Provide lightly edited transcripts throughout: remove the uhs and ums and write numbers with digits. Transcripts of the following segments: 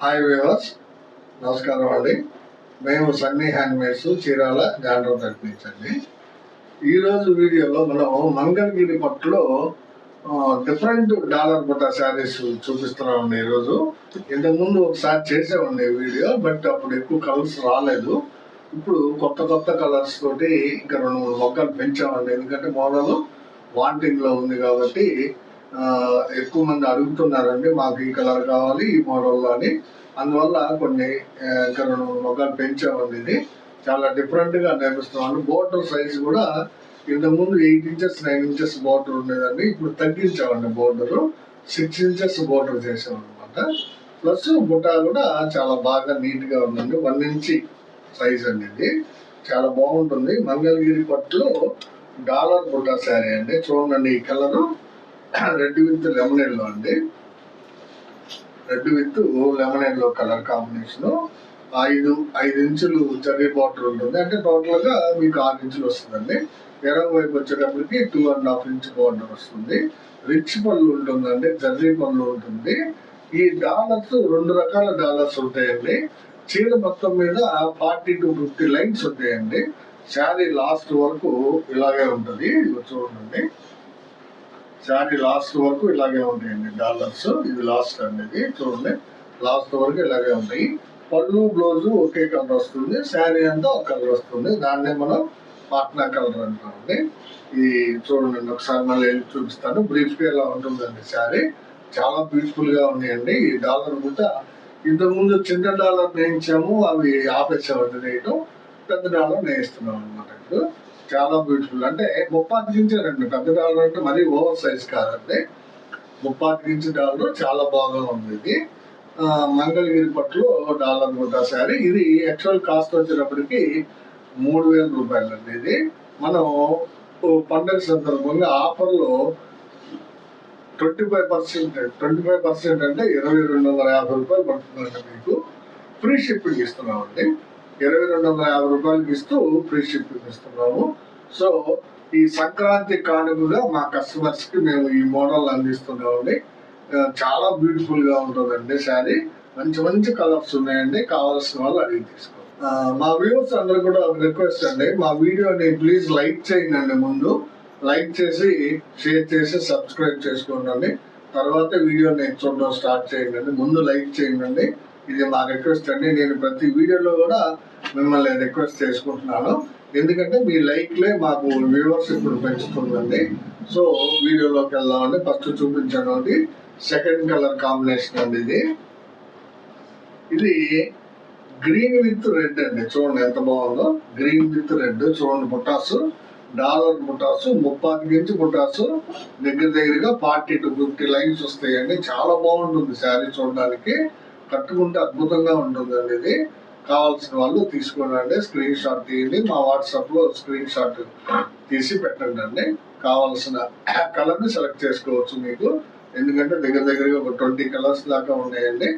Hi viewers, నమస్కారం అండి. మేము సన్నీ హ్యాండ్మేడ్స్ చీరాల జాండ్రో ప్రయత్నించండి. ఈరోజు వీడియోలో మనం మంగళగిరి పట్టులో డిఫరెంట్ డాలర్ బుట్ట శారీస్ చూపిస్తున్నామండి. ఈరోజు ఇంతకుముందు ఒకసారి చేసామండి వీడియో, బట్ అప్పుడు ఎక్కువ కలర్స్ రాలేదు. ఇప్పుడు కొత్త కలర్స్ తోటి ఇంకా 2-3 మొక్కలు పెంచామండి. ఎందుకంటే మోడల్ వాంటింగ్లో ఉంది కాబట్టి ఎక్కువ మంది అడుగుతున్నారండి, మాకు ఈ కలర్ కావాలి ఈ మోడల్లో అని. అందువల్ల కొన్ని ఇంకా 2-3 మొక్కలు పెంచామండి. ఇది చాలా డిఫరెంట్గా నేర్పిస్తున్నాం. బోర్డర్ సైజ్ కూడా ఇంతకుముందు 8 ఇంచెస్ 9 ఇంచెస్ బోర్డర్ ఉండేదండి. ఇప్పుడు తగ్గించామండి, బోర్డర్ 6 ఇంచెస్ బోర్డర్ చేసామన్నమాట. ప్లస్ బుట్ట కూడా చాలా బాగా నీట్గా ఉందండి. 1 ఇంచ్ సైజ్ అండి. ఇది చాలా బాగుంటుంది. మంగళగిరి పట్టులో డాలర్ బుట్ట శారీ అండి. చూడండి, ఈ కలరు రెడ్ విత్ లెమనేడ్ లో అండి. రెడ్ విత్ లెమనేడ్ లో కలర్ కాంబినేషన్. 5 ఇంచులు జరీ బార్డర్ ఉంటుంది. అంటే టోటల్ గా మీకు 6 ఇంచులు వస్తుందండి. ఎడమ వైపు వచ్చేటప్పటికి 2.5 ఇంచ్ బార్డర్ వస్తుంది. రిచ్ పళ్ళు ఉంటుందండి, జరీ పళ్ళు ఉంటుంది. ఈ డాలర్స్ 2 రకాల డాలర్స్ ఉంటాయండి. చీర మొత్తం మీద 40 to 50 లైన్స్ ఉంటాయండి. శారీ లాస్ట్ వరకు ఇలాగే ఉంటుంది. చూడండి, శారీ లాస్ట్ వరకు ఇలాగే ఉంటాయండి డాలర్స్. ఇది లాస్ట్ అండి. ఇది చూడండి, లాస్ట్ వరకు ఇలాగే ఉంటాయి. పళ్ళు బ్లౌజ్ ఒకే కలర్ వస్తుంది. శారీ అంతా ఒక కలర్ వస్తుంది. దాన్నే మనం పాట్నా కలర్ అంటామండి. ఇది చూడండి, ఒకసారి మళ్ళీ చూపిస్తాను. బ్రీఫ్ గా ఇలా ఉంటుందండి శారీ. చాలా బ్యూటిఫుల్ గా ఉన్నాయండి. ఈ డాలర్ కూడా ఇంతకుముందు చిన్న డాలర్ నేయించాము, అవి ఆపేసామండి నేయటం. పెద్ద డాలర్ నేయిస్తున్నాం అనమాట. ఇప్పుడు చాలా బ్యూటిఫుల్. అంటే 35 ఇంచులండి. పెద్ద డాలర్ అంటే మరీ ఓవర్ సైజ్ కాదండి. 35 ఇంచ్ డాలర్ చాలా బాగా ఉంది. ఇది మంగళగిరి పట్టులో డాలర్ బుట్ట శారీ. ఇది యాక్చువల్ కాస్ట్ వచ్చేటప్పటికి 3,000 రూపాయలు అండి. ఇది మనం పండుగ సందర్భంగా ఆఫర్లో 25% అంటే 2,250 రూపాయలు పడుతుందండి. మీకు ఫ్రీ షిప్పింగ్ ఇస్తున్నామండి. 2,250 రూపాయలకి ఇస్తూ ఫ్రీ షిప్పింగ్ ఇస్తున్నాము. సో ఈ సంక్రాంతి కానుకగా మా కస్టమర్స్ కి మేము ఈ మోడల్ అందిస్తున్నామండి. చాలా బ్యూటిఫుల్ గా ఉంటుందండి శారీ. మంచి కలర్స్ ఉన్నాయండి. కావాల్సిన వాళ్ళు అడిగి తీసుకోండి. మా వ్యూవర్స్ అందరూ కూడా రిక్వెస్ట్ అండి, మా వీడియోని ప్లీజ్ లైక్ చేయండి. ముందు లైక్ చేసి షేర్ చేసి సబ్స్క్రైబ్ చేసుకోండి. తర్వాత వీడియోని చూడడం స్టార్ట్ చేయండి. ముందు లైక్ చేయండి. ఇది మా రిక్వెస్ట్ అండి. నేను ప్రతి వీడియోలో కూడా మిమ్మల్ని రిక్వెస్ట్ చేసుకుంటున్నాను. ఎందుకంటే మీ లైక్లే మాకు వ్యూవర్స్ ఇప్పుడు పెంచుతుందండి. సో వీడియోలోకి వెళ్దామండి. ఫస్ట్ చూపించండి సెకండ్ కలర్ కాంబినేషన్ అండి. ఇది గ్రీన్ విత్ రెడ్ అండి. చూడండి ఎంత బాగుందో. Green with red. చూడండి, బుట్టాసు డాలర్ బుట్టాసు 35 ఇంచ్ బుట్టాసు. దగ్గరగా 40 to 50 లైన్స్ వస్తాయండి. చాలా బాగుంటుంది శారీ. చూడడానికి కట్టుకుంటే అద్భుతంగా ఉంటుందండి. ఇది కావాల్సిన వాళ్ళు తీసుకోండి. స్క్రీన్ షాట్ తీయండి. మా వాట్సాప్ లో స్క్రీన్ షాట్ తీసి పెట్టండి. కావాల్సిన కలర్ ని సెలెక్ట్ చేసుకోవచ్చు మీకు. ఎందుకంటే దగ్గరగా ఒక 20 కలర్స్ దాకా ఉన్నాయండి.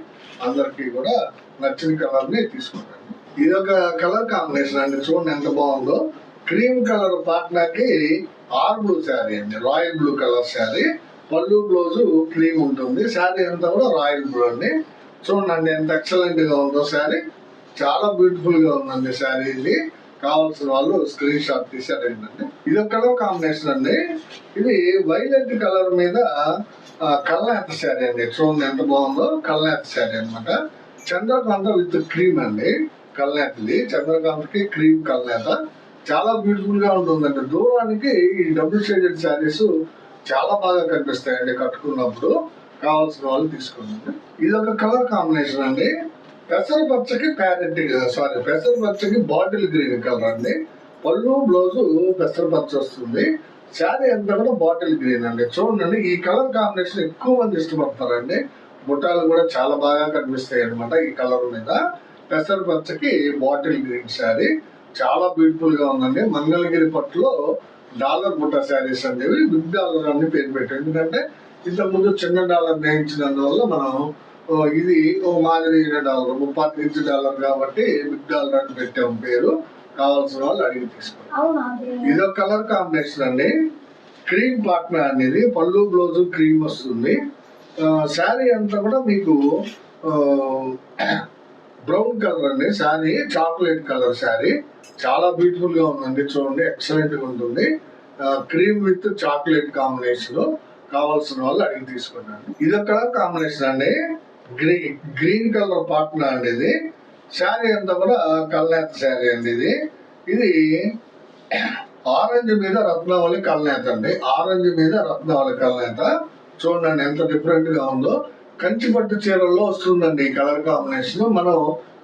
అందరికి కూడా నచ్చిన కలర్ ని తీసుకోండి. ఇది ఒక కలర్ కాంబినేషన్ అండి. చూడండి ఎంత బాగుందో. క్రీమ్ కలర్ పాట్నాకి ఆర్ బ్లూ శారీ అండి. Royal blue colour sari. పళ్ళు బ్లౌజ్ క్రీమ్ ఉంటుంది. శారీ అంతా కూడా రాయల్ బ్లూ అండి. చూడండి ఎంత ఎక్సలెంట్ గా ఉందో శారీ. చాలా బ్యూటిఫుల్ గా ఉందండి శారీ. ఇది కావాల్సిన వాళ్ళు స్క్రీన్ షాట్ తీసి అడగండి. ఇది ఒక కలర్ కాంబినేషన్ అండి. ఇది వైలెట్ కలర్ మీద కల్నేత శారీ అండి. చూడండి ఎంత బాగుందో. కల్నేత శారీ అనమాట. చంద్రకాంత విత్ క్రీమ్ అండి. కల్నేతది చంద్రకాంతకి క్రీమ్ కల్నేత. చాలా బ్యూటిఫుల్ గా ఉంటుందండి. దూరానికి ఈ డబుల్ షేడెడ్ శారీస్ చాలా బాగా కనిపిస్తాయండి కట్టుకున్నప్పుడు. కావాల్సిన వాళ్ళు తీసుకోండి. ఇది ఒక కలర్ కాంబినేషన్ అండి. పెసరపచ్చకి పెసరపచ్చకి బాటిల్ గ్రీన్ కలర్ అండి. పళ్ళు బ్లౌజ్ పెసరపచ్చ వస్తుంది. శారీ అంతా కూడా బాటిల్ గ్రీన్ అండి. చూడండి, ఈ కలర్ కాంబినేషన్ ఎక్కువ మంది ఇష్టపడతారండి. బుట్టాలు కూడా చాలా బాగా కనిపిస్తాయి అనమాట ఈ కలర్ మీద. పెసరపచ్చకి బాటిల్ గ్రీన్ శారీ చాలా బ్యూటిఫుల్ గా ఉందండి. మంగళగిరి పట్టులో డాలర్ బుట్ట శారీస్ అనేవి బిగ్ డాలర్ అని పేరు పెట్టారు. ఎందుకంటే ఇంతకుముందు చిన్న డాలర్ నేయించినందువల్ల మనం ఇది మాదిరి డాలర్ 35 ఇంచ్ డాలర్ కాబట్టి బిగ్ డాలర్ అని పెట్టాము పేరు. కావాల్సిన వాళ్ళు అడిగి తీసుకోండి. ఇది ఒక కలర్ కాంబినేషన్ అండి. క్రీమ్ పాట్నా అనేది. పళ్ళు బ్లౌజ్ క్రీమ్ వస్తుంది. శారీ అంతా కూడా మీకు బ్రౌన్ కలర్ అండి శారీ, చాక్లెట్ కలర్ శారీ. చాలా బ్యూటిఫుల్ గా ఉందండి, చూడండి ఎక్సలెంట్ గా ఉంటుంది. Cream with chocolate combination. కావాల్సిన వాళ్ళు అడిగి తీసుకున్నాను. ఇది ఒక కలర్ కాంబినేషన్ అండి, గ్రీన్ కలర్ పాట్నా అండి. ఇది శారీ అంతా కూడా కల్నేత శారీ అండి. ఇది ఆరెంజ్ మీద రత్నావళి కల్నేత అండి. ఆరెంజ్ మీద రత్నావళి కల్నేత. చూడండి ఎంత డిఫరెంట్ గా ఉందో. కంచి పట్టు చీరల్లో వస్తుందండి ఈ కలర్ కాంబినేషన్. మనం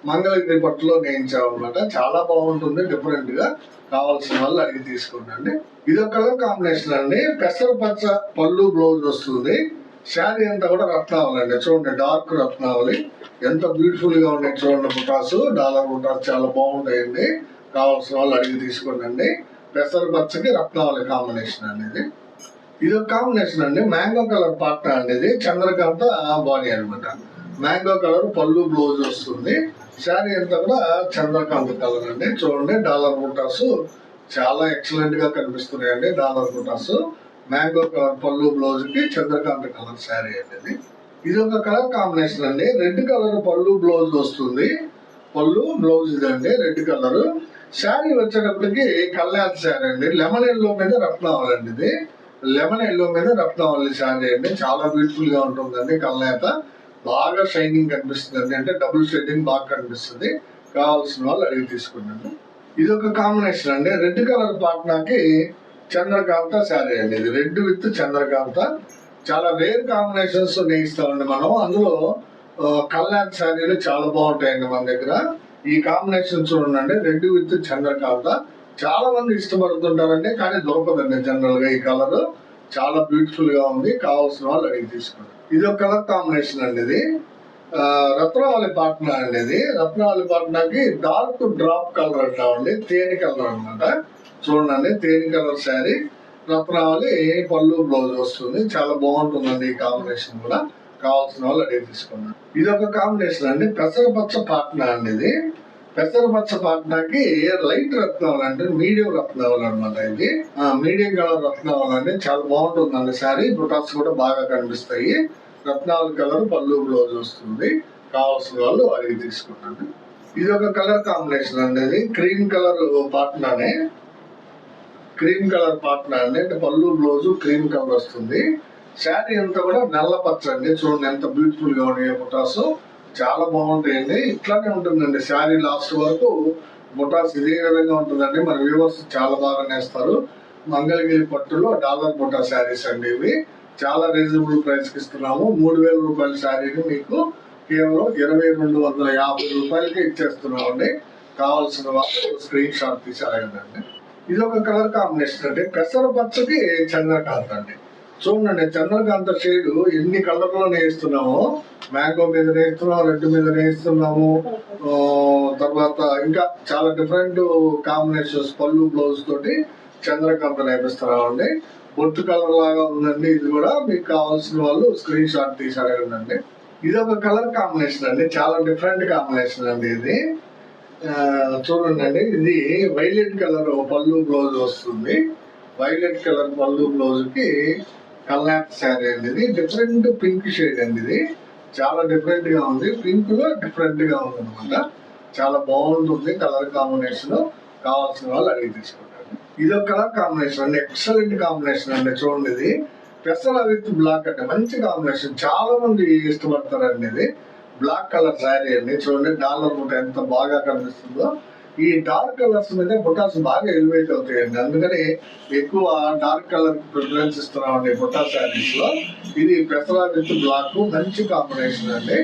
మంగళగిరి పట్టులో నేయించామన్నమాట. చాలా బాగుంటుంది డిఫరెంట్ గా. కావాల్సిన వాళ్ళు అడిగి తీసుకోండి. ఇది ఒక కలర్ కాంబినేషన్ అండి. పెసర పచ్చ పళ్ళు బ్లౌజ్ వస్తుంది. శారీ అంతా కూడా రత్నావళి అండి. చూడండి డార్క్ రత్నావళి ఎంత బ్యూటిఫుల్ గా ఉన్నాయి. చూడండి బుటాసు, డాలర్ బుటాస్ చాలా బాగుంటాయండి. కావాల్సిన వాళ్ళు అడిగి తీసుకోండి. పెసర పచ్చకి రత్నావళి కాంబినేషన్ అనేది. ఇది ఒక కాంబినేషన్ అండి, మ్యాంగో కలర్ పాట్నా అనేది. చంద్రకాంత బాడీ అనమాట. మ్యాంగో కలర్ పళ్ళు బ్లౌజ్ వస్తుంది. శారీ అంతా కూడా చంద్రకాంత కలర్ అండి. చూడండి డాలర్ బుటాస్ చాలా ఎక్సలెంట్ గా కనిపిస్తున్నాయండి. డాలర్ బుటాస్, మ్యాంగో కలర్ పళ్ళు బ్లౌజ్ కి చంద్రకాంత కలర్ శారీ అనేది. ఇది ఒక కలర్ కాంబినేషన్ అండి. రెడ్ కలర్ పళ్ళు బ్లౌజ్ వస్తుంది. పళ్ళు బ్లౌజ్ ఇదండి రెడ్ కలర్. శారీ వచ్చేటప్పటికి కళ్యాణ్ శారీ అండి. లెమన్ ఎల్లో మీద రత్నావళి అండి. ఇది లెమన్ ఎల్లో మీద రత్నావళి శారీ అండి. చాలా బ్యూటిఫుల్ గా ఉంటుందండి. కల్నేత బాగా షైనింగ్ కనిపిస్తుంది అంటే డబుల్ షేడింగ్ బాగా కనిపిస్తుంది. కావాల్సిన వాళ్ళు అడిగి తీసుకున్నాను. ఇది ఒక కాంబినేషన్ అండి. రెడ్ కలర్ పాట్నాకి చంద్రకాంత శారీ అండి. ఇది రెడ్ విత్ చంద్రకాంత. చాలా రేర్ కాంబినేషన్స్ నేయిస్తామండి మనం. అందులో కళ్యాణ్ శారీలు చాలా బాగుంటాయండి మన దగ్గర. ఈ కాంబినేషన్ చూడండి, రెడ్ విత్ చంద్రకాంత. చాలా మంది ఇష్టపడుతుంటారండి, కానీ దొరకదండి జనరల్ గా. ఈ కలర్ చాలా బ్యూటిఫుల్ గా ఉంది. కావాల్సిన వాళ్ళు అడిగి తీసుకోండి. ఇది ఒక కలర్ కాంబినేషన్ అండి. ఇది రత్నావళి పాట్నా అండి. ఇది రత్నావళి పాట్నాకి డార్క్ డ్రాప్ కలర్ అంటామండి. తేనె కలర్ అనమాట. చూడండి తేనె కలర్ శారీ, రత్నావళి పళ్ళు బ్లౌజ్ వస్తుంది. చాలా బాగుంటుందండి ఈ కాంబినేషన్ కూడా. కావాల్సిన వాళ్ళు అడిగి తీసుకున్నాను. ఇది ఒక కాంబినేషన్ అండి, పెసరపచ్చ పాట్నా అండి. ఇది పెసరపచ్చ పాట్నాకి లైట్ రత్నావళి అంటే మీడియం రత్నావళి అనమాట. ఇది మీడియం కలర్ రత్నావళి అండి. చాలా బాగుంటుందండి శారీ. బుటాస్ కూడా బాగా కనిపిస్తాయి. రత్నావళి కలర్ పళ్ళు బ్లౌజ్ వస్తుంది. కావాల్సిన వాళ్ళు అడిగి తీసుకున్నాను. ఇది ఒక కలర్ కాంబినేషన్ అండి. ఇది క్రీమ్ కలర్ పాట్నానే. క్రీమ్ కలర్ పాట్నా అండి. అంటే పళ్ళు బ్లౌజ్ క్రీమ్ కలర్ వస్తుంది. శారీ అంతా కూడా నల్ల పచ్చ అండి. చూడండి ఎంత బ్యూటిఫుల్ గా ఉన్నాయి బుటాస్. చాలా బాగుంటాయండి. ఇట్లానే ఉంటుందండి శారీ లాస్ట్ వరకు. బుటాస్ ఇదే విధంగా ఉంటుందండి. మన వ్యూవర్స్ చాలా బాగా నేస్తారు. మంగళగిరి పట్టులో డాలర్ బుటా శారీస్ అండి. ఇవి చాలా రీజనబుల్ ప్రైస్ కి ఇస్తున్నాము. 3000 రూపాయల శారీని మీకు కేవలం 2250 రూపాయలకి ఇచ్చేస్తున్నామండి. కావాల్సిన వాళ్ళు స్క్రీన్ షాట్ తీసి అడగండి. ఇది ఒక కలర్ కాంబినేషన్ అండి, పెసర పచ్చకి చంద్రకాంత అండి. చూడండి చంద్రకాంత షేడ్ ఎన్ని కలర్లో నేస్తున్నామో. మ్యాంగో మీద నేస్తున్నాము, రెడ్ మీద నేస్తున్నాము, తర్వాత ఇంకా చాలా డిఫరెంట్ కాంబినేషన్స్ పళ్ళు బ్లౌజ్ తోటి చంద్రకాంత నేపిస్తున్నామండి. బొట్టు కలర్ లాగా ఉందండి. ఇది కూడా మీకు కావాల్సిన వాళ్ళు స్క్రీన్ షాట్ తీసి అడగండి. ఇది ఒక కలర్ కాంబినేషన్ అండి, చాలా డిఫరెంట్ కాంబినేషన్ అండి. ఇది చూడండి అండి, ఇది వైలెట్ కలర్ పళ్ళు బ్లౌజ్ వస్తుంది. వైలెట్ కలర్ పళ్ళు బ్లౌజ్ కి కల్నాథ్ శారీ అండి. ఇది డిఫరెంట్ పింక్ షేడ్ అండి. ఇది చాలా డిఫరెంట్ గా ఉంది. పింక్ లో డిఫరెంట్ గా ఉంది అనమాట. చాలా బాగుంటుంది కలర్ కాంబినేషన్. కావాల్సిన వాళ్ళు అడిగి తీసుకుంటారు. ఇది ఒక కలర్ కాంబినేషన్ అండి, ఎక్సలెంట్ కాంబినేషన్ అండి. చూడండి ఇది పెసర విత్ బ్లాక్ అంటే మంచి కాంబినేషన్. చాలా మంది ఇష్టపడతారండి. ఇది బ్లాక్ కలర్ శారీ అండి. చూడండి డాలర్ బుట్ట ఎంత బాగా కనిపిస్తుందో. ఈ డార్క్ కలర్స్ మీద బుటాస్ బాగా ఎలివేట్ అవుతాయండి. అందుకని ఎక్కువ డార్క్ కలర్ ప్రిఫరెన్స్ ఇస్తున్నామండి బుటా శారీస్ లో. ఇది పెసర విత్ బ్లాక్ మంచి కాంబినేషన్ అండి.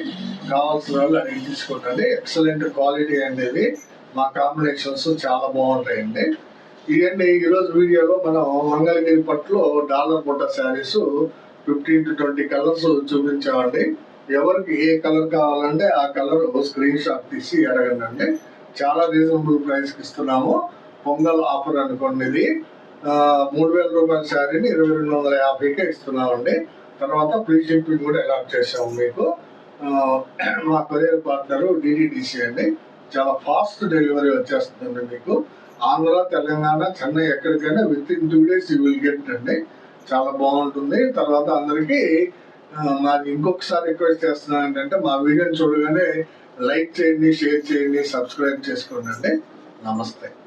కావాల్సిన వాళ్ళు అడిగి తీసుకోండి. ఎక్సలెంట్ క్వాలిటీ అండి. ఇది మా కాంబినేషన్స్ చాలా బాగుంటాయండి. ఇదండి ఈరోజు వీడియోలో మనం మంగళగిరి పట్టులో డాలర్ బుట్ట శారీస్ 15 to 20 కలర్స్ చూపించామండి. ఎవరికి ఏ కలర్ కావాలంటే ఆ కలర్ స్క్రీన్ షాట్ తీసి అడగండి. చాలా రీజనబుల్ ప్రైస్ కి ఇస్తున్నాము. పొంగల్ ఆఫర్ అనుకోండి. ఇది 3000 రూపాయల శారీని 2250కే ఇస్తున్నామండి. తర్వాత ఫ్రీ షిప్పింగ్ కూడా అలాట్ చేసాము మీకు. మా కొరియర్ పార్ట్నర్ డిడిడిసి అండి. చాలా ఫాస్ట్ డెలివరీ వచ్చేస్తుందండి మీకు. ఆంధ్ర, తెలంగాణ, చెన్నై ఎక్కడికైనా with in 2 days you will get అండి. చాలా బాగుంటుంది. తర్వాత అందరికీ మాది ఇంకొకసారి రిక్వెస్ట్ చేస్తున్నాను ఏంటంటే మా వీడియోని చూడగానే లైక్ చేయండి, షేర్ చేయండి, సబ్స్క్రైబ్ చేసుకోండి. నమస్తే.